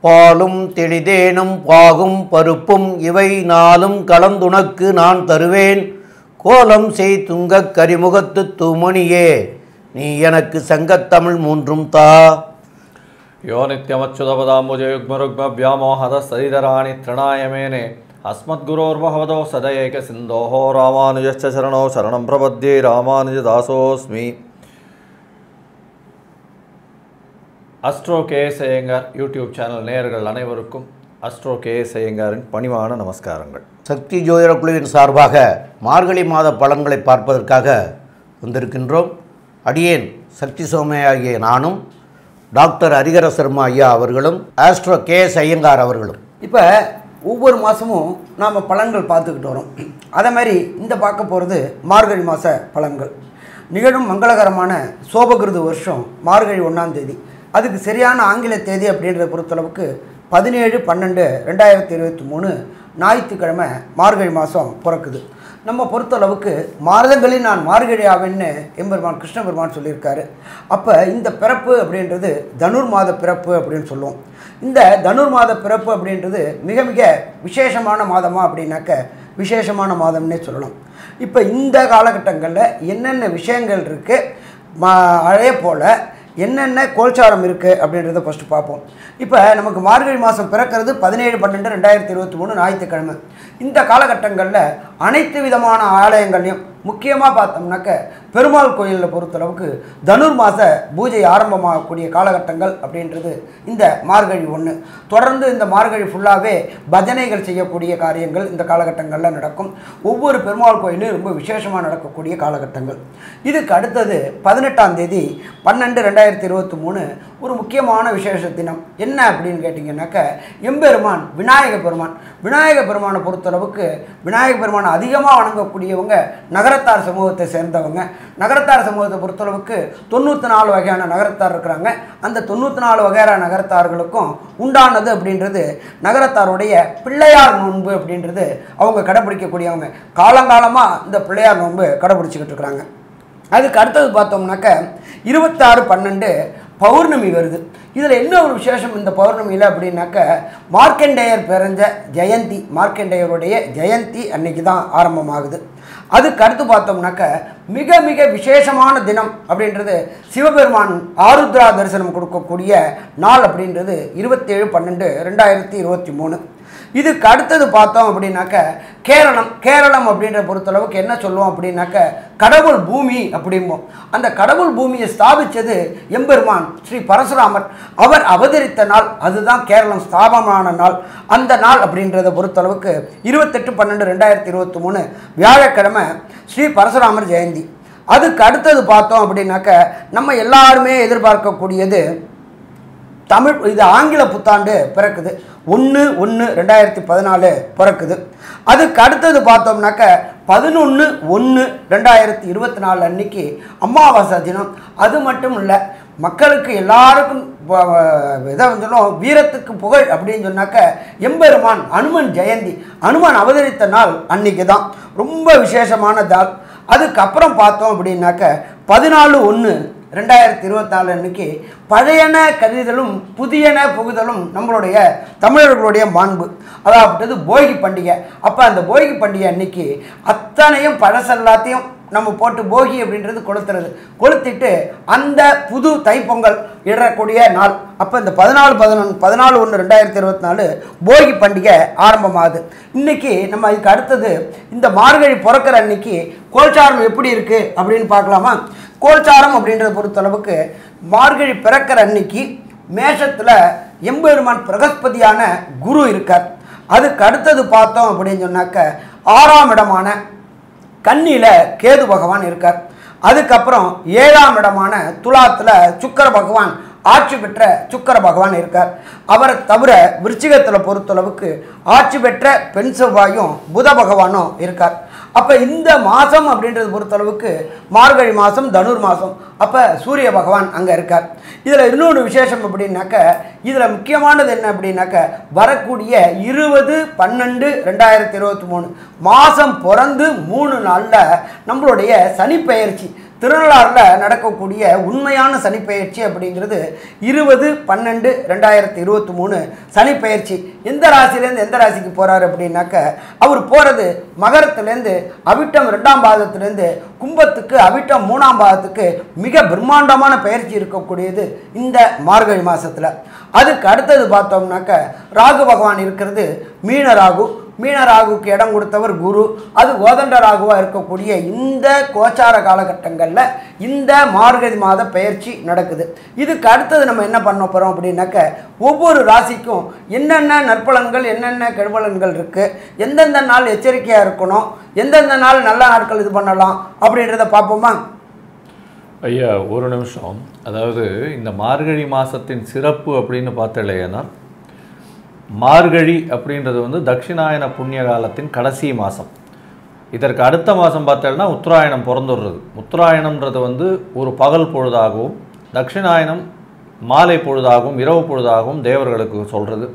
பாலும் தெளிதேனும் பாகும் பருப்பும் இவை நாளும் கலந்துனக்கு நான் தருவேன். கோலம் செய் துங்கக் கரிமுகத்து தூமணியே, நீ எனக்கு சங்கத்தமிழ் மூன்றும் தா. யோ நித்யமச்சுதபதாம்புஜயுக்மருக்மவ்யாமோஹதஸ்ததிதராணி த்ரிணாயமேனே அஸ்மத்குரோர்பகவதோ சதஏக சிந்தோஹோ ராமானுஜஸ்ச சரணோ சரணம் பிரபத்யே ராமானுஜதாசோஸ்மி. Astro K S Iyengar YouTube channel நேயர்கள் அனைவருக்கும் அஸ்ட்ரோ கேஎஸ் ஐயங்காரின் பணிவான நமஸ்காரங்கள். சக்தி ஜோதிட குழுவின் சார்பாக மார்கழி மாத பலன்களை பார்ப்பதற்காக வந்திருக்கின்றோம். அடியேன் சக்தி சோமையாகிய நானும் டாக்டர் ஹரிஹர சர்மா ஐயா அவர்களும் ஆஸ்ட்ரோ கேஎஸ் ஐயங்கார் அவர்களும் இப்போ ஒவ்வொரு மாதமும் நாம் பலன்கள் பார்த்துக்கிட்டு வரோம். அதே மாதிரி இந்த பார்க்க போகிறது மார்கழி மாத பலன்கள். நிகழும் மங்களகரமான சோபகிருது வருஷம் மார்கழி 1ஆம் தேதி. அதுக்கு சரியான ஆங்கில தேதி அப்படின்றத பொறுத்தளவுக்கு 17/12/2023 ஞாயிற்றுக்கிழமை மார்கழி மாதம் பிறக்குது. நம்ம பொறுத்தளவுக்கு மாதங்களில் நான் மார்கழி ஆவேன்னு எம்பெருமான் கிருஷ்ண பெருமான் சொல்லியிருக்காரு. அப்போ இந்த பிறப்பு அப்படின்றது தனுர் மாத பிறப்பு அப்படின்னு சொல்லுவோம். இந்த தனுர் மாத பிறப்பு அப்படின்றது மிக மிக விசேஷமான மாதமா அப்படின்னாக்க விசேஷமான மாதம்னே சொல்லலாம். இப்போ இந்த காலகட்டங்களில் என்னென்ன விஷயங்கள் இருக்குது, அதே போல் என்னென்ன கோல்சாரம் இருக்குது அப்படின்றத ஃபஸ்ட்டு பார்ப்போம். இப்போ நமக்கு மார்கழி மாதம் பிறக்கிறது 17/12/2023 ஞாயிற்றுக்கிழமை. இந்த காலகட்டங்களில் அனைத்து விதமான ஆலயங்கள்லையும் முக்கியமாக பார்த்தோம்னாக்க பெருமாள் கோயிலில் பொறுத்தளவுக்கு தனுர் மாத பூஜை ஆரம்பமாகக்கூடிய காலகட்டங்கள் அப்படின்றது இந்த மார்கழி 1. தொடர்ந்து இந்த மார்கழி ஃபுல்லாகவே பஜனைகள் செய்யக்கூடிய காரியங்கள் இந்த காலகட்டங்களில் நடக்கும். ஒவ்வொரு பெருமாள் கோயிலும் ரொம்ப விசேஷமாக நடக்கக்கூடிய காலகட்டங்கள். இதுக்கு அடுத்தது 18ஆம் தேதி 12/2023 ஒரு முக்கியமான விசேஷ தினம். என்ன அப்படின்னு கேட்டிங்கன்னாக்க எம்பெருமான் விநாயக பெருமான். விநாயக பெருமானை பொறுத்தளவுக்கு விநாயக பெருமானை அதிகமாக வணங்கக்கூடியவங்க நகரத்தார் சமூகத்தை சேர்ந்தவங்க. நகரத்தார் சமூகத்தை பொறுத்தளவுக்கு 94 வகையான நகரத்தார் இருக்கிறாங்க. அந்த 94 வகையான நகரத்தார்களுக்கும் உண்டானது அப்படின்றது நகரத்தாருடைய பிள்ளையார் நோன்பு அப்படின்றது அவங்க கடைப்பிடிக்கக்கூடியவங்க. காலங்காலமாக இந்த பிள்ளையார் நோன்பு கடைப்பிடிச்சிக்கிட்டு இருக்கிறாங்க. அதுக்கு அடுத்தது பார்த்தோம்னாக்க 26/12 பௌர்ணமி வருது. இதில் என்ன ஒரு விசேஷம் இந்த பௌர்ணமியில் அப்படின்னாக்க மார்க்கண்டேயர் பிறந்த ஜெயந்தி, மார்க்கண்டேயருடைய ஜெயந்தி அன்னைக்கு தான் ஆரம்பமாகுது. அதுக்கு அடுத்து பார்த்தோம்னாக்க மிக மிக விசேஷமான தினம் அப்படின்றது சிவபெருமான் ஆருத்ரா தரிசனம் கொடுக்கக்கூடிய நாள் அப்படின்றது 27/12/2023. இதுக்கு அடுத்தது பார்த்தோம் அப்படின்னாக்க கேரளம் அப்படின்ற பொறுத்தளவுக்கு என்ன சொல்லுவோம் அப்படின்னாக்க கடவுள் பூமி அப்படிம்போம். அந்த கடவுள் பூமியை ஸ்தாபித்தது எம்பெருமான் ஸ்ரீ பரசுராமர். அவர் அவதரித்த நாள், அதுதான் கேரளம் ஸ்தாபமான நாள். அந்த நாள் அப்படின்றத பொறுத்தளவுக்கு 28/12/2023 வியாழக்கிழமை ஸ்ரீ பரசுராமர் ஜெயந்தி. அதுக்கு அடுத்தது பார்த்தோம் அப்படின்னாக்க நம்ம எல்லாருமே எதிர்பார்க்கக்கூடியது இது ஆங்கில புத்தாண்டு பிறக்குது. 1/1/2014 பிறக்குது. அதுக்கு அடுத்தது பார்த்தோம்னாக்க 11/1/2024 அன்னைக்கு அமாவாசை தினம். அது மட்டும் இல்லை, மக்களுக்கு எல்லாருக்கும் இதை சொன்னோம் வீரத்துக்கு புகழ் அப்படின்னு சொன்னாக்க எம்பெருமான் அனுமன் ஜெயந்தி, அனுமன் அவதரித்த நாள் அன்னைக்கு தான் ரொம்ப விசேஷமான நாள். அதுக்கப்புறம் பார்த்தோம் அப்படின்னாக்க 14/1/2024 அன்னைக்கு பழையன கருதலும் புதியன புகுதலும் நம்மளுடைய தமிழர்களுடைய மாண்பு, அதாவது போகி பண்டிகை. அப்போ அந்த போகி பண்டிகை அன்னைக்கு அத்தனையும் பழசெல்லாத்தையும் நம்ம போட்டு போகி அப்படின்றது கொளுத்திட்டு அந்த புது தைப்பொங்கல் இடக்கூடிய நாள். அப்போ இந்த 14/1/2024 போகி பண்டிகை ஆரம்பமாகுது. இன்றைக்கி நம்ம இதுக்கு அடுத்தது இந்த மார்கழி பிறக்கிற அன்னைக்கு கோல்சாரம் எப்படி இருக்குது அப்படின்னு பார்க்கலாமா? கோல்சாரம் அப்படின்றத பொறுத்தளவுக்கு மார்கழி பிறக்கிற அன்னைக்கு மேஷத்தில் எம்பெருமான் பிரகஸ்பதியான குரு இருக்கார். அதுக்கு அடுத்தது பார்த்தோம் அப்படின்னு சொன்னாக்க 6ஆம் இடமான கன்னியில் கேது பகவான் இருக்கார். அதுக்கப்புறம் 7ஆம் இடமான துலாத்தில் சுக்கிர பகவான் ஆட்சி பெற்ற சுக்கிர பகவான் இருக்கார். அவரை தவிர விருச்சிகத்தில் பொறுத்தளவுக்கு ஆட்சி பெற்ற பெண் செவ்வாயும் புத பகவானும் இருக்கார். அப்போ இந்த மாதம் அப்படின்றது பொறுத்தளவுக்கு மார்கழி மாதம் தனுர் மாதம். அப்போ சூரிய பகவான் அங்கே இருக்கார். இதில் இன்னொன்று விசேஷம் அப்படின்னாக்க இதில் முக்கியமானது என்ன அப்படின்னாக்க வரக்கூடிய 20/12/2023 மாதம் பிறந்து 3 நாளில் நம்மளுடைய சனி பெயர்ச்சி திருநள்ளாறில் நடக்கக்கூடிய உண்மையான சனிப்பெயர்ச்சி அப்படிங்கிறது 20/12/2023 சனிப்பெயர்ச்சி. எந்த ராசிலேருந்து எந்த ராசிக்கு போகிறாரு அப்படின்னாக்க, அவர் போகிறது மகரத்துலேருந்து அவிட்டம் 2ஆம் பாதத்துலேருந்து கும்பத்துக்கு அவிட்டம் 3ஆம் பாதத்துக்கு மிக பிரம்மாண்டமான பயிற்சி இருக்கக்கூடியது இந்த மார்கழி மாதத்தில். அதுக்கு அடுத்தது பார்த்தோம்னாக்க ராகு பகவான் இருக்கிறது மீன ராகு. மீன ராகுக்கு இடம் கொடுத்தவர் குரு. அது கோதண்ட ராகுவாக இருக்கக்கூடிய இந்த கோச்சார காலகட்டங்களில் இந்த மார்கழி மாத பயிற்சி நடக்குது. இதுக்கு அடுத்தது நம்ம என்ன பண்ண போகிறோம் அப்படின்னாக்க, ஒவ்வொரு ராசிக்கும் என்னென்ன நற்பலன்கள் என்னென்ன கெடுபலன்கள் இருக்குது, எந்தெந்த நாள் எச்சரிக்கையாக இருக்கணும், எந்தெந்த நாள் நல்ல நாட்கள் இது பண்ணலாம் அப்படின்றத பார்ப்போமா? ஐயா ஒரு நிமிஷம். அதாவது இந்த மார்கழி மாதத்தின் சிறப்பு அப்படின்னு பார்த்தலையேன்னா, மார்கழி அப்படின்றது வந்து தட்சிணாயன புண்ணிய காலத்தின் கடைசி மாதம். இதற்கு அடுத்த மாதம் பார்த்தோம்னா உத்தராயணம் பிறந்துடுறது. உத்தராயணம்ன்றது வந்து ஒரு பகல் பொழுதாகவும், தட்சிணாயனம் மாலை பொழுதாகவும் இரவு பொழுதாகவும் தேவர்களுக்கு சொல்கிறது.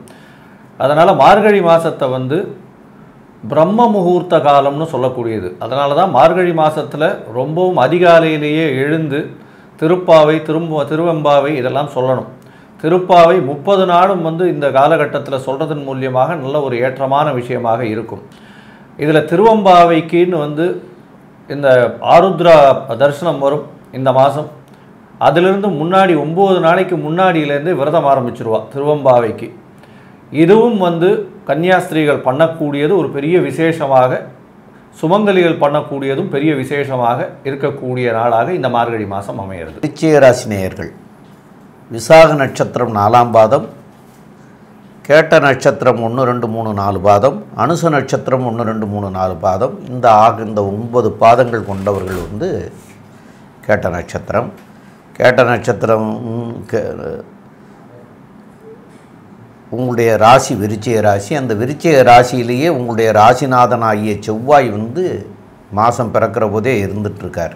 அதனால் மார்கழி மாதத்தை வந்து பிரம்ம முகூர்த்த காலம்னு சொல்லக்கூடியது. அதனால தான் மார்கழி மாதத்தில் ரொம்பவும் அதிகாலையிலேயே எழுந்து திருப்பாவை திருவெம்பாவை இதெல்லாம் சொல்லணும். திருப்பாவை 30 நாளும் வந்து இந்த காலகட்டத்தில் சொல்கிறதன் மூலியமாக நல்ல ஒரு ஏற்றமான விஷயமாக இருக்கும். இதில் திருவெம்பாவைக்குன்னு வந்து இந்த ஆருத்ரா தரிசனம் வரும் இந்த மாதம். அதிலிருந்து முன்னாடி 9 நாளைக்கு முன்னாடியிலேருந்து விரதம் ஆரம்பிச்சிருவா திருவெம்பாவைக்கு. இதுவும் வந்து கன்னியாஸ்திரீகள் பண்ணக்கூடியது ஒரு பெரிய விசேஷமாக, சுமங்கலிகள் பண்ணக்கூடியதும் பெரிய விசேஷமாக இருக்கக்கூடிய நாளாக இந்த மார்கழி மாதம் அமைகிறது. விருச்சிக ராசி நேயர்கள், விசாக நட்சத்திரம் 4ஆம் பாதம், கேட்ட நட்சத்திரம் 1, 2, 3, 4 பாதம், அனுச நட்சத்திரம் 1, 2, 3, 4 பாதம், இந்த 9 பாதங்கள் கொண்டவர்கள் வந்து கேட்ட நட்சத்திரம். கேட்ட நட்சத்திரம் உங்களுடைய ராசி விருச்சிக ராசி. அந்த விருச்சிக ராசியிலேயே உங்களுடைய ராசிநாதன் ஆகிய செவ்வாய் வந்து மாதம் பிறக்கிற போதே இருந்துகிட்ருக்கார்.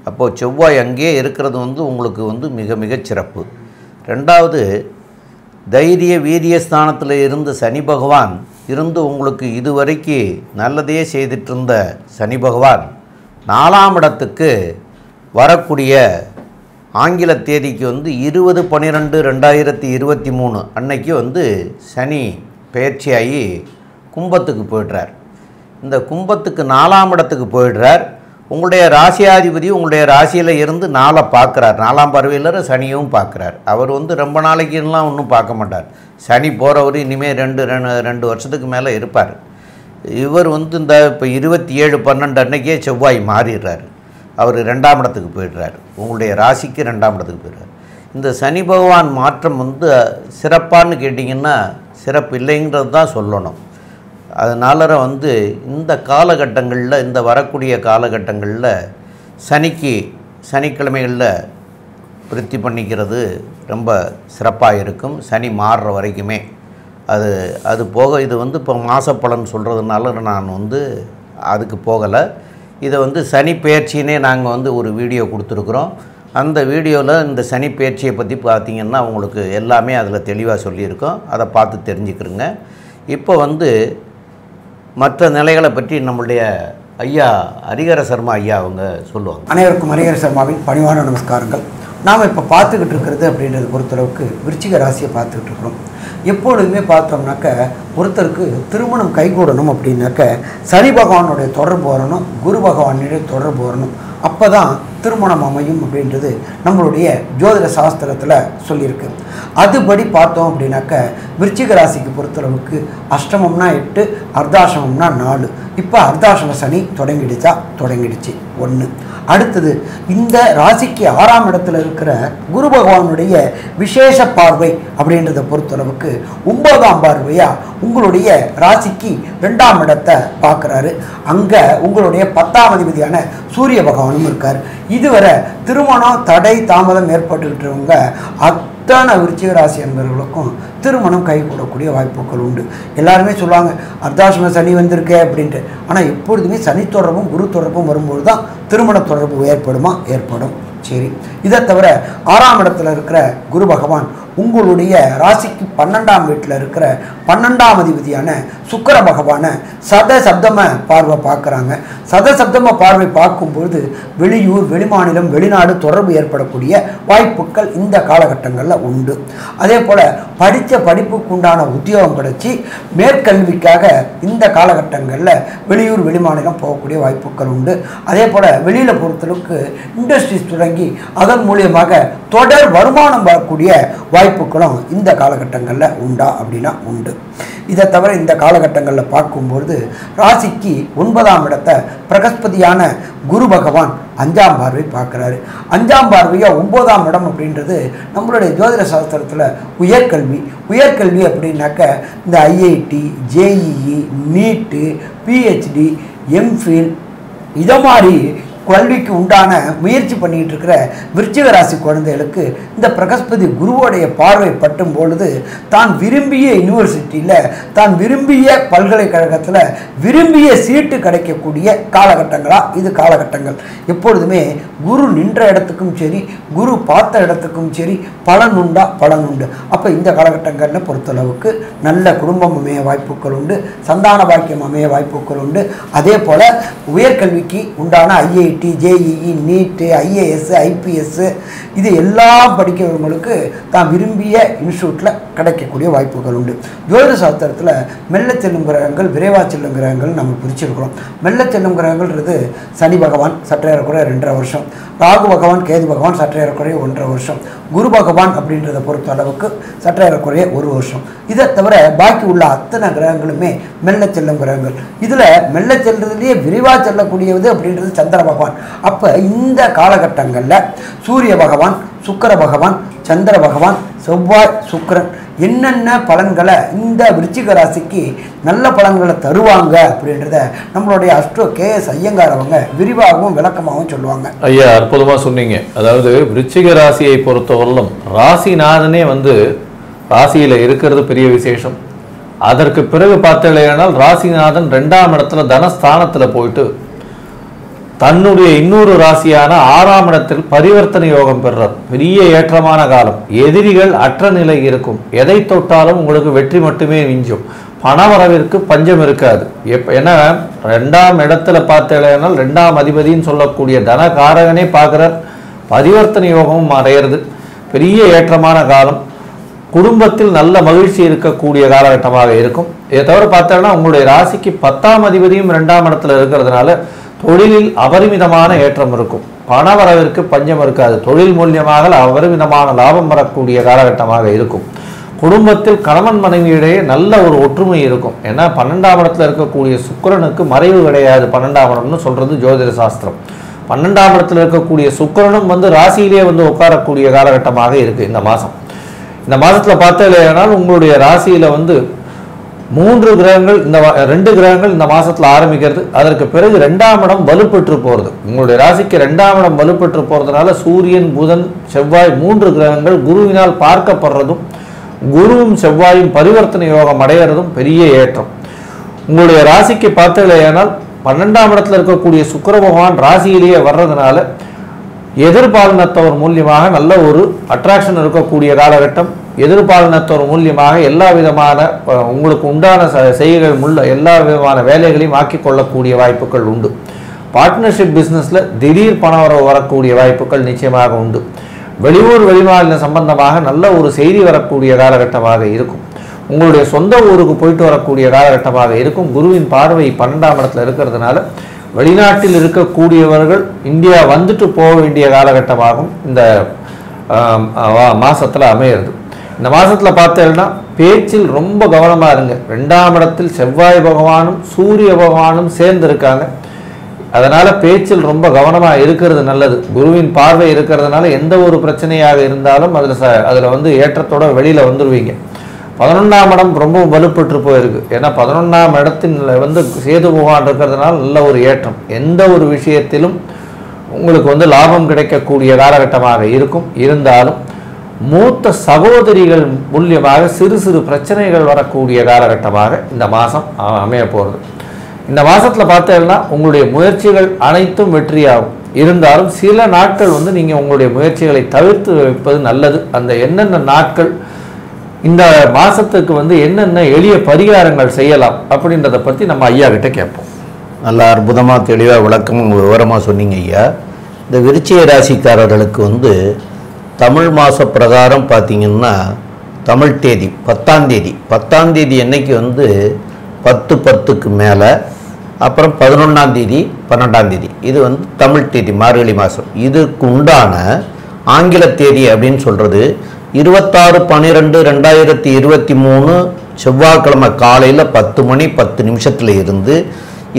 அப்போது செவ்வாய் அங்கேயே இருக்கிறது வந்து உங்களுக்கு வந்து மிக மிகச் சிறப்பு. ரெண்டாவது, தைரிய வீரியஸ்தானத்தில் இருந்த சனி பகவான் இருந்து உங்களுக்கு இதுவரைக்கு நல்லதே செய்துட்டு இருந்த சனி பகவான் 4ஆம் இடத்துக்கு வரக்கூடிய ஆங்கில தேதிக்கு வந்து 20/12/2023 அன்னைக்கு வந்து சனி பெயர்ச்சியாகி கும்பத்துக்கு போய்ட்றார். இந்த கும்பத்துக்கு 4ஆம் இடத்துக்கு போயிடுறார். உங்களுடைய ராசியாதிபதி உங்களுடைய ராசியில் இருந்து 4 பார்க்குறார். 4ஆம் பார்வையில் சனியும் பார்க்குறார். அவர் வந்து ரொம்ப நாளைக்குலாம் ஒன்றும் பார்க்க மாட்டார். சனி போகிறவர் இனிமேல் 2 வருஷத்துக்கு மேலே இருப்பார். இவர் வந்து இந்த இப்போ 27/12 அன்னைக்கே செவ்வாய் மாறிடுறார். அவர் 2ஆம் இடத்துக்கு போயிடுறார். உங்களுடைய ராசிக்கு 2ஆம் இடத்துக்கு போயிடுறார். இந்த சனி பகவான் மாற்றம் வந்து சிறப்பான்னு கேட்டிங்கன்னா சிறப்பு இல்லைங்கிறது தான் சொல்லணும். அதனால வந்து இந்த காலகட்டங்களில், இந்த வரக்கூடிய காலகட்டங்களில் சனிக்கிழமைகளில் விருத்தி பண்ணிக்கிறது ரொம்ப சிறப்பாக இருக்கும். சனி மாறுற வரைக்குமே அது போக இது வந்து இப்போ மாசப்பலன் சொல்கிறதுனால நான் வந்து அதுக்கு போகலை. இதை வந்து சனி பெயர்ச்சினே நாங்கள் வந்து ஒரு வீடியோ கொடுத்துருக்குறோம். அந்த வீடியோவில் இந்த சனி பெயர்ச்சியை பற்றி பார்த்திங்கன்னா உங்களுக்கு எல்லாமே அதில் தெளிவாக சொல்லியிருக்கோம். அதை பார்த்து தெரிஞ்சுக்கிறோங்க. இப்போ வந்து மற்ற நிலைகளை பற்றி நம்மளுடைய ஐயா ஹரிஹர சர்மா ஐயா அவங்க சொல்லுவாங்க. அனைவருக்கும் ஹரிஹர சர்மாவின் பணிவான நமஸ்காரங்கள். நாம் இப்போ பார்த்துக்கிட்டு இருக்கிறது அப்படின்றது பொறுத்தளவுக்கு விருச்சிக ராசியை பார்த்துக்கிட்டு இருக்கிறோம். எப்பொழுதுமே பார்த்தோம்னாக்க ஒருத்தருக்கு திருமணம் கைகூடணும் அப்படின்னாக்க சனி பகவானுடைய தொடர்பு வரணும், குரு பகவானுடைய தொடர்பு வரணும். அப்போ தான் திருமணம் அமையும் அப்படின்றது நம்மளுடைய ஜோதிட சாஸ்திரத்தில் சொல்லியிருக்கு. அதுபடி பார்த்தோம் அப்படின்னாக்க விருச்சிக ராசிக்கு பொறுத்தளவுக்கு அஷ்டமம்னா 8, அர்த்தாசிரமம்னா 4. இப்போ அர்த்தாசிரம சனி தொடங்கிடுச்சு 1. அடுத்தது இந்த ராசிக்கு 6ஆம் இடத்துல இருக்கிற குரு பகவானுடைய விசேஷ பார்வை அப்படின்றத பொறுத்தளவுக்கு 9ஆம் பார்வையாக உங்களுடைய ராசிக்கு 2ஆம் இடத்தை பார்க்குறாரு. அங்கே உங்களுடைய 10ஆம் அதிபதியான சூரிய பகவானும் இருக்கார். இதுவரை திருமணம் தடை தாமதம் ஏற்பட்டுக்கிட்டவங்க அத்தனை விருச்சிக ராசி என்பவர்களுக்கும் திருமணம் கைகூடக்கூடிய வாய்ப்புகள் உண்டு. எல்லாருமே சொல்லுவாங்க அர்த்தாசிரம சனி வந்திருக்கே அப்படின்ட்டு. ஆனால் எப்பொழுதுமே சனி தொடர்பும் குரு தொடர்பும் வரும்போது தான் திருமண தொடர்பு ஏற்படும். சரி. இதை தவிர 6ஆம் இடத்துல இருக்கிற குரு பகவான் உங்களுடைய ராசிக்கு 12ஆம் வீட்டில் இருக்கிற 12ஆம் அதிபதியான சுக்கிர பகவானை சப்தம பார்வை பார்க்குறாங்க. சப்தம பார்வை பார்க்கும்பொழுது வெளியூர், வெளிமாநிலம், வெளிநாடு தொடர்பு ஏற்படக்கூடிய வாய்ப்புகள் இந்த காலகட்டங்களில் உண்டு. அதே போல் படித்த படிப்புக்கு உண்டான உத்தியோகம் கிடைச்சி மேற்கல்விக்காக இந்த காலகட்டங்களில் வெளியூர், வெளிமாநிலம் போகக்கூடிய வாய்ப்புகள் உண்டு. அதே போல் வெளியில் பொறுத்தளவுக்கு இண்டஸ்ட்ரீஸ் தொடங்கி அதன் மூலியமாக தொடர் வருமானம் வரக்கூடிய வாய்ப்புகளும் இந்த காலகட்டங்களில் உண்டா அப்படின்னா உண்டு. இதை தவிர இந்த காலகட்டங்களில் பார்க்கும்பொழுது ராசிக்கு 9ஆம் இடத்தை பிரகஸ்பதியான குரு பகவான் 5ஆம் பார்வை பார்க்குறாரு. 5ஆம் பார்வையாக 9ஆம் இடம் அப்படின்றது நம்மளுடைய ஜோதிட சாஸ்திரத்தில் உயர்கல்வி அப்படின்னாக்க இந்த ஐஐடி, ஜேஇஇ, நீட்டு, பிஹெச்டி, எம்ஃபில் இதை மாதிரி கல்விக்கு உண்டான முயற்சி பண்ணிக்கிட்டு இருக்கிற விருச்சிக ராசி குழந்தைகளுக்கு இந்த பிரகஸ்பதி குருவோடைய பார்வை பட்டும் பொழுது தான் விரும்பிய யூனிவர்சிட்டியில், தான் விரும்பிய பல்கலைக்கழகத்தில் விரும்பிய சீட்டு கிடைக்கக்கூடிய காலகட்டங்களாக இது காலகட்டங்கள். எப்பொழுதுமே குரு நின்ற இடத்துக்கும் சரி, குரு பார்த்த இடத்துக்கும் சரி பலன் உண்டு. அப்போ இந்த காலகட்டங்களில் பொறுத்தளவுக்கு நல்ல குடும்பம் அமைய வாய்ப்புகள் உண்டு, சந்தான பாக்கியம் அமைய வாய்ப்புகள் உண்டு. அதே போல் உயர்கல்விக்கு உண்டான ஐஐடி, ஜேஇஇ, நீட்டு, ஐஏஎஸ், ஐபிஎஸ் இது எல்லாம் படிக்கிறவங்களுக்கு தான் விரும்பிய இன்ஸ்டியூட்டில் கிடைக்கக்கூடிய வாய்ப்புகள் உண்டு. ஜோதிட சாஸ்திரத்தில் மெல்ல செல்லும் கிரகங்கள், விரைவாக செல்லும் கிரகங்கள் நம்ம பிரிச்சிருக்கிறோம். மெல்ல செல்லும் கிரகங்கள்ன்றது சனி பகவான் சற்றே ஏறக்குறைய 2.5 வருஷம், ராகு பகவான், கேது பகவான் சற்றே ஏறக்குறைய 1.5 வருஷம், குரு பகவான் அப்படின்றத பொறுத்த அளவுக்கு சற்றே ஏறக்குறைய 1 வருஷம். இதை தவிர பாக்கி உள்ள அத்தனை கிரகங்களுமே மெல்ல செல்லும் கிரகங்கள். இதில் மெல்ல செல்றதுலேயே விரிவாக செல்லக்கூடியது அப்படின்றது சந்திர பகவான். அப்போ இந்த காலகட்டங்களில் சூரிய பகவான், சுக்கிர பகவான், சந்திர பகவான், செவ்வாய், சுக்கிரன் என்னென்ன பலன்களை இந்த விருச்சிக ராசிக்கு நல்ல பலன்களை தருவாங்க அப்படின்றத நம்மளுடைய அஸ்ட்ரோ KS ஐயங்கார் அவங்க விரிவாகவும் விளக்கமாகவும் சொல்லுவாங்க. ஐயா, அற்புதமாக சொன்னீங்க. அதாவது விருச்சிக ராசியை பொறுத்தவரையிலும் ராசிநாதனே ராசியில் இருக்கிறது பெரிய விசேஷம். அதற்கு பிறகு பார்த்தீங்கன்னா ராசிநாதன் 2ஆம் இடத்துல தனஸ்தானத்தில் போயிட்டு தன்னுடைய இன்னொரு ராசியான 6ஆம் இடத்தில் பரிவர்த்தனை யோகம் பெறுறார். பெரிய ஏற்றமான காலம். எதிரிகள் அற்ற நிலை இருக்கும். எதை தொட்டாலும் உங்களுக்கு வெற்றி மட்டுமே மிஞ்சும். பணவரவிற்கு பஞ்சம் இருக்காது. ஏன்னா 2ஆம் இடத்துல பார்த்தேன்னா 2ஆம் அதிபதின்னு சொல்லக்கூடிய தனகாரகனே பார்க்குறார். பரிவர்த்தனை யோகமும் அடையிறது. பெரிய ஏற்றமான காலம். குடும்பத்தில் நல்ல மகிழ்ச்சி இருக்கக்கூடிய காலகட்டமாக இருக்கும். இதை தவிர பார்த்தோன்னா உங்களுடைய ராசிக்கு 10ஆம் அதிபதியும் 2ஆம் இடத்துல இருக்கிறதுனால தொழிலில் அபரிமிதமான ஏற்றம் இருக்கும். பணவரவிற்கு பஞ்சம் இருக்காது. தொழில் மூலியமாக அபரிமிதமான லாபம் வரக்கூடிய காலகட்டமாக இருக்கும். குடும்பத்தில் கணவன் மனைவியிடையே நல்ல ஒரு ஒற்றுமை இருக்கும். ஏன்னா 12ஆம் இடத்துல இருக்கக்கூடிய சுக்கிரனுக்கு மறைவு கிடையாது. 12ஆம் இடம்னு சொல்றது ஜோதிட சாஸ்திரம். 12ஆம் இடத்துல இருக்கக்கூடிய சுக்கிரனும் ராசியிலே உட்காரக்கூடிய காலகட்டமாக இருக்கு இந்த மாதம். இந்த மாதத்தில் பார்த்தீங்கன்னா உங்களுடைய ராசியில் 3 கிரகங்கள், இந்த 2 கிரகங்கள் இந்த மாதத்தில் ஆரம்பிக்கிறது. அதற்கு பிறகு 2ஆம் இடம் வலுப்பெற்று போகிறது. உங்களுடைய ராசிக்கு 2ஆம் இடம் வலுப்பெற்று போகிறதுனால சூரியன், புதன், செவ்வாய் 3 கிரகங்கள் குருவினால் பார்க்கப்படுறதும் குருவும் செவ்வாயும் பரிவர்த்தனை யோகம் அடைகிறதும் பெரிய ஏற்றம். உங்களுடைய ராசிக்கு பார்த்தீங்கன்னா 12ஆம் இடத்துல இருக்கக்கூடிய சுக்கிர பகவான் ராசியிலேயே வர்றதுனால எதிர்பாலினத்தவர் மூலியமாக நல்ல ஒரு அட்ராக்ஷன் இருக்கக்கூடிய காலகட்டம். எதிர்பாலினத்தவர் மூலியமாக எல்லா விதமான உங்களுக்கு உண்டான செய்கைகள் எல்லா விதமான வேலைகளையும் ஆக்கி கொள்ளக்கூடிய வாய்ப்புகள் உண்டு. பார்ட்னர்ஷிப் பிஸ்னஸில் திடீர் பணவரவு வரக்கூடிய வாய்ப்புகள் நிச்சயமாக உண்டு. வெளியூர், வெளிமாநில சம்பந்தமாக நல்ல ஒரு செய்தி வரக்கூடிய காலகட்டமாக இருக்கும். உங்களுடைய சொந்த ஊருக்கு போயிட்டு வரக்கூடிய காலகட்டமாக இருக்கும். குருவின் பார்வை 12ஆம் இடத்துல இருக்கிறதுனால வெளிநாட்டில் இருக்கக்கூடியவர்கள் இந்தியா வந்துட்டு போக வேண்டிய காலகட்டமாகும் இந்த மாதத்தில் அமையிறது. இந்த மாதத்தில் பார்த்தீங்கன்னா பேச்சில் ரொம்ப கவனமாக இருங்க. 2ஆம் இடத்தில் செவ்வாய் பகவானும் சூரிய பகவானும் சேர்ந்து இருக்காங்க. அதனால் பேச்சில் ரொம்ப கவனமாக இருக்கிறது நல்லது. குருவின் பார்வை இருக்கிறதுனால எந்த ஒரு பிரச்சனையாக இருந்தாலும் அதில் ஏற்றத்தோட வெளியில் வந்துடுவீங்க. 11ஆம் இடம் ரொம்ப வலுப்பெற்று போயிருக்கு. ஏன்னா 11ஆம் இடத்தில் சேது பகவான் இருக்கிறதுனால நல்ல ஒரு ஏற்றம். எந்த ஒரு விஷயத்திலும் உங்களுக்கு லாபம் கிடைக்கக்கூடிய காலகட்டமாக இருக்கும். இருந்தாலும் மூத்த சகோதரிகள் மூலியமாக சிறு சிறு பிரச்சனைகள் வரக்கூடிய காலகட்டமாக இந்த மாதம் அமைய போகிறது. இந்த மாதத்தில் பார்த்தீங்கன்னா உங்களுடைய முயற்சிகள் அனைத்தும் வெற்றியாகும். இருந்தாலும் சில நாட்கள் வந்து நீங்கள் உங்களுடைய முயற்சிகளை தவிர்த்து வைப்பது நல்லது. அந்த என்னென்ன நாட்கள் இந்த மாதத்துக்கு வந்து என்னென்ன எளிய பரிகாரங்கள் செய்யலாம் அப்படின்றத பற்றி நம்ம ஐயா கிட்ட கேட்போம். நல்லா அற்புதமாக தெளிவாக விளக்கம் விவரமாக சொன்னீங்க ஐயா. இந்த விருச்சிக ராசிக்காரர்களுக்கு வந்து தமிழ் மாத பிரகாரம் பார்த்திங்கன்னா தமிழ் தேதி 10ஆம் தேதி அன்னைக்கு வந்து 10/10க்கு மேலே, அப்புறம் 11ஆம் தேதி 12ஆம் தேதி இது வந்து தமிழ் தேதி மார்கழி மாதம். இதுக்கு உண்டான ஆங்கில தேதி அப்படின்னு சொல்கிறது 26/12/2023 செவ்வாய்க்கிழமை காலையில் 10:10 இருந்து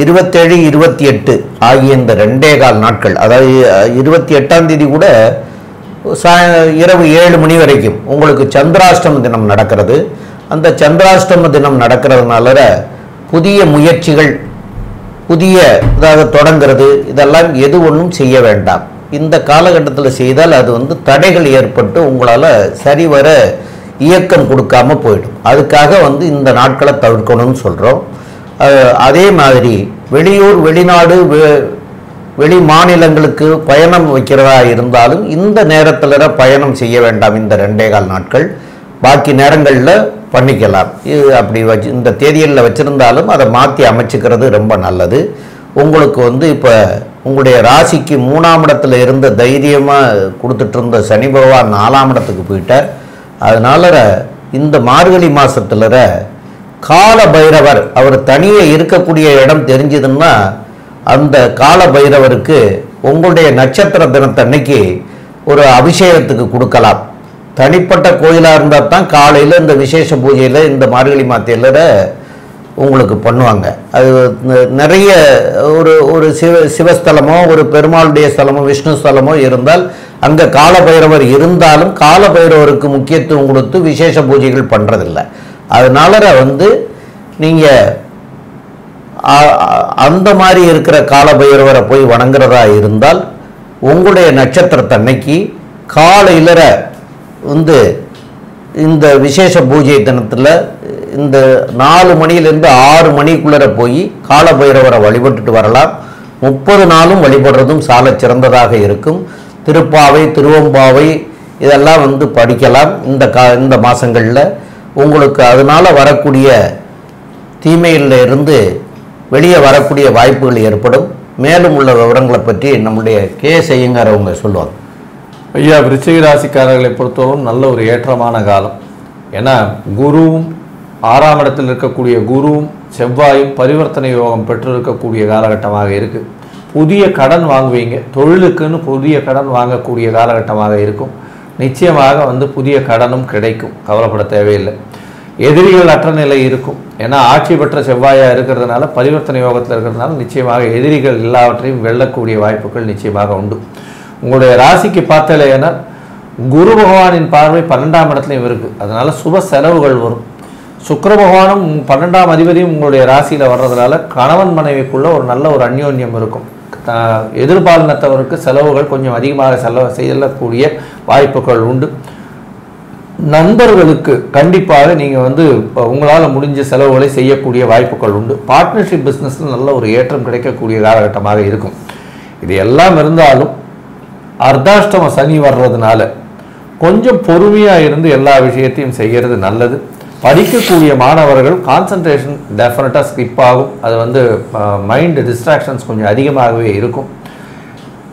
27-28 ஆகிய இந்த 2.25 நாட்கள், அதாவது 28ஆம் தேதி கூட இரவு 7 மணி வரைக்கும் உங்களுக்கு சந்திராஷ்டம தினம் நடக்கிறது. அந்த சந்திராஷ்டம தினம் நடக்கிறதுனால புதிய முயற்சிகள் புதியதாக தொடங்கிறது இதெல்லாம் எது ஒன்றும் செய்ய வேண்டாம். இந்த காலகட்டத்தில் செய்தால் அது வந்து தடைகள் ஏற்பட்டு உங்களால் சரிவர இயக்கம் கொடுக்காம போயிடும். அதுக்காக வந்து இந்த நாட்களை தவிர்க்கணும்னு சொல்கிறோம். அதே மாதிரி வெளியூர் வெளிநாடு வெளி மாநிலங்களுக்கு பயணம் வைக்கிறதா இருந்தாலும் இந்த நேரத்தில் பயணம் செய்ய வேண்டாம். இந்த 2.25 நாட்கள் பாக்கி நேரங்களில் பண்ணிக்கலாம். இது அப்படி இந்த தேதிகளில் வச்சுருந்தாலும் அதை மாற்றி அமைச்சிக்கிறது ரொம்ப நல்லது. உங்களுக்கு வந்து இப்போ உங்களுடைய ராசிக்கு 3ஆம் இடத்துல இருந்த தைரியமாக கொடுத்துட்டு இருந்த சனி பகவான் 4ஆம் இடத்துக்கு போயிட்டார். அதனால இந்த மார்கழி மாதத்தில் கால பைரவர் அவர் தனியே இருக்கக்கூடிய இடம் தெரிஞ்சதுன்னா அந்த கால பைரவருக்கு உங்களுடைய நட்சத்திர தினத்தன்னைக்கு ஒரு அபிஷேகத்துக்கு கொடுக்கலாம். தனிப்பட்ட கோயிலாக இருந்தால் தான் காலையில் இந்த விசேஷ பூஜையில் இந்த மார்கழி மாதத்தில் உங்களுக்கு பண்ணுவாங்க. அது நிறைய ஒரு சிவஸ்தலமோ ஒரு பெருமாளுடைய ஸ்தலமோ விஷ்ணு ஸ்தலமோ இருந்தால் அங்கே கால பைரவர் இருந்தாலும் கால பைரவருக்கு முக்கியத்துவம் கொடுத்து விசேஷ பூஜைகள் பண்ணுறதில்லை. அதனால வந்து நீங்கள் அந்த மாதிரி இருக்கிற கால பைரவரை போய் வணங்குறதா இருந்தால் உங்களுடைய நட்சத்திரத்தன்னைக்கு காலையில் வந்து இந்த விசேஷ பூஜை தினத்தில் இந்த 4 மணியிலிருந்து 6 மணிக்குள்ளே போய் கால பைரவரை வழிபட்டுட்டு வரலாம். 30 நாளும் வழிபடுறதும் சால சிறந்ததாக இருக்கும். திருப்பாவை திருவம்பாவை இதெல்லாம் வந்து படிக்கலாம் இந்த மாதங்களில். உங்களுக்கு அதனால் வரக்கூடிய தீமையில் இருந்து வெளியே வரக்கூடிய வாய்ப்புகள் ஏற்படும். மேலும் உள்ள விவரங்களை பற்றி நம்முடைய ஐயங்கார் அவங்க சொல்லுவாங்க. ஐயா, விருச்சிக ராசிக்காரர்களை பொறுத்தவரை நல்ல ஒரு ஏற்றமான காலம். ஏன்னா குருவும் 6ஆம் இடத்தில் இருக்கக்கூடிய குருவும் செவ்வாயும் பரிவர்த்தனை யோகம் பெற்றிருக்கக்கூடிய காலகட்டமாக இருக்குது. புதிய கடன் வாங்குவீங்க, தொழிலுக்குன்னு புதிய கடன் வாங்கக்கூடிய காலகட்டமாக இருக்கும். நிச்சயமாக வந்து புதிய கடனும் கிடைக்கும், கவலைப்பட தேவையில்லை. எதிரிகள் அற்ற நிலை இருக்கும். ஏன்னா ஆட்சி பெற்ற செவ்வாயாக இருக்கிறதுனால பரிவர்த்தனை யோகத்தில் இருக்கிறதுனால நிச்சயமாக எதிரிகள் எல்லாவற்றையும் வெல்லக்கூடிய வாய்ப்புகள் நிச்சயமாக உண்டு. உங்களுடைய ராசிக்கு பார்த்தாலேனா குரு பகவானின் பார்வை 12ஆம் இடத்துலையும் இருக்குது. அதனால் சுப செலவுகள் வரும். சுக்கிர பகவானும் 12ஆம் அதிபதியும் உங்களுடைய ராசியில் வர்றதுனால கணவன் மனைவிக்குள்ளே ஒரு நல்ல ஒரு அந்யோன்யம் இருக்கும். எதிர்பாலினத்தவருக்கு செலவுகள் கொஞ்சம் அதிகமாக செல்லக்கூடிய வாய்ப்புகள் உண்டு. நண்பர்களுக்கு கண்டிப்பாக நீங்கள் வந்து உங்களால் முடிஞ்ச செலவுகளை செய்யக்கூடிய வாய்ப்புகள் உண்டு. பார்ட்னர்ஷிப் பிஸ்னஸில் நல்ல ஒரு ஏற்றம் கிடைக்கக்கூடிய காலகட்டமாக இருக்கும். இது எல்லாம் இருந்தாலும் அர்த்தாஷ்டம சனி வர்றதுனால கொஞ்சம் பொறுமையாக இருந்து எல்லா விஷயத்தையும் செய்கிறது நல்லது. படிக்கக்கூடிய மாணவர்கள் கான்சன்ட்ரேஷன் டெஃபினட்டாக ஸ்கிப் ஆகும். அது வந்து மைண்டு டிஸ்ட்ராக்ஷன்ஸ் கொஞ்சம் அதிகமாகவே இருக்கும்.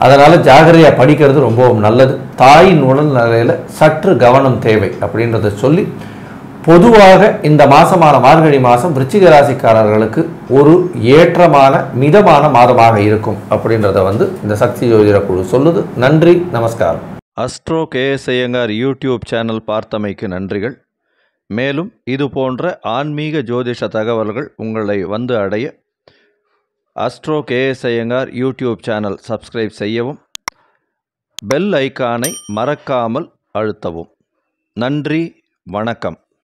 அதனால் ஜாகிரதையாக படிக்கிறது ரொம்பவும் நல்லது. தாயின் உடல் நிலையில் சற்று கவனம் தேவை அப்படின்றத சொல்லி, பொதுவாக இந்த மாதமான மார்கழி மாதம் விருச்சிக ராசிக்காரர்களுக்கு ஒரு ஏற்றமான மிதமான மாதமாக இருக்கும் அப்படின்றத வந்து இந்த சக்தி ஜோதிட குழு சொல்லுது. நன்றி, நமஸ்காரம். அஸ்ட்ரோ ஐயங்கார் யூடியூப் சேனல் பார்த்தமைக்கு நன்றிகள். மேலும் இது போன்ற ஆன்மீக ஜோதிஷ தகவல்கள் உங்களை வந்து அடைய astro Iyengar YouTube channel subscribe செய்யவும், பெல் ஐக்கானை மறக்காமல் அழுத்தவும். நன்றி, வணக்கம்.